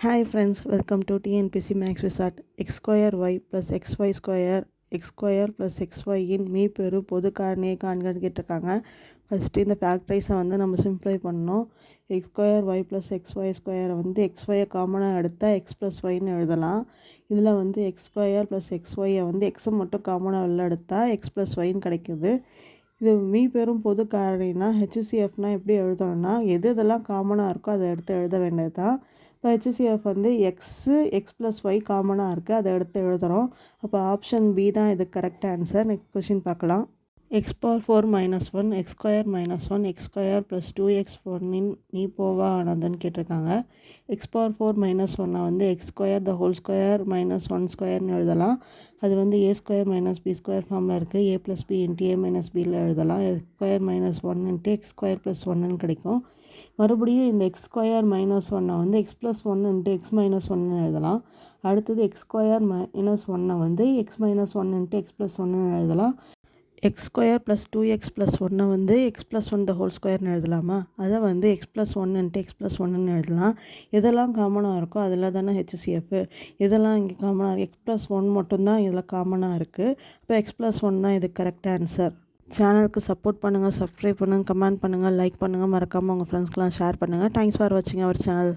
Hi friends, welcome to TNPC Max Result. X square y plus xy square x square plus xy இன் மீப்பெரு பொது காரணியை காண்கன்னு கேட்டிருக்காங்க. First இந்த ஃபேக்டரைஸை நம்ம simply பண்ணணும். X square Y plus X Y ஸ்கொயரை எக்ஸ்ஒயை காமனாக எடுத்தால் எக்ஸ் ப்ளஸ் ஒய்ன்னு எழுதலாம். இதில் எக்ஸ் ஸ்கொயர் ப்ளஸ் எக்ஸ்ஒயை எக்ஸை மட்டும் காமனாக வெளில எடுத்தால் எக்ஸ் ப்ளஸ் ஒய்ன்னு கிடைக்குது. இது மீப்பெரும் பொது காரணினா ஹெச்சிசிஎஃப்னால் எப்படி எழுதணும்னா எதெல்லாம் காமனாக இருக்கோ அதை எடுத்து எழுத வேண்டியது தான். இப்போ ஹெச்சிசிஎஃப் எக்ஸ் ப்ளஸ் ஒய் காமனாக இருக்குது, அதை எடுத்து எழுதுகிறோம். அப்போ ஆப்ஷன் பி தான் இது கரெக்ட் ஆன்சர். நெக்ஸ்ட் கொஷின் பார்க்கலாம். X power 4 minus 1 X square minus 1 X square plus 2x1 மீ போவா ஆனதுன்னு கேட்டிருக்காங்க. X power 4 minus 1 X square the whole square minus 1 ஸ்கொயர்னு எழுதலாம். அது A square minus B square ஃபார்மில் இருக்குது. A plus B into A minus பியில் எழுதலாம். X square minus 1 into X square plus 1ன்னு கிடைக்கும். மறுபடியும் இந்த X square minus 1 X plus 1 into X minus 1ன்னு எழுதலாம். அடுத்தது X square minus 1 X minus 1 into X plus 1ன்னு எழுதலாம். X square plus 2x plus 1 X plus 1 the whole ஸ்கொயர்னு எழுதலாமா? அதை X plus 1 into X plus 1ன்னு எழுதலாம். எதெல்லாம் காமனாக இருக்கோ அதில் தானே ஹெச்சிசிஎஃப். இதெல்லாம் இங்கே காமனாக இருக்குது. எக்ஸ் ப்ளஸ் 1 மட்டும்தான் இதில் காமனாக இருக்குது. இப்போ எக்ஸ் ப்ளஸ் 1 தான் இது கரெக்ட் ஆன்சர். சேனலுக்கு சப்போர்ட் பண்ணுங்கள், சப்ஸ்கிரைப் பண்ணுங்கள், கமெண்ட் பண்ணுங்கள், லைக் பண்ணுங்கள், மறக்காமல் உங்கள் ஃப்ரெண்ட்ஸ்க்கெலாம் ஷேர் பண்ணுங்கள். தேங்க்ஸ் ஃபார் வாட்சிங் அவர் சேனல்.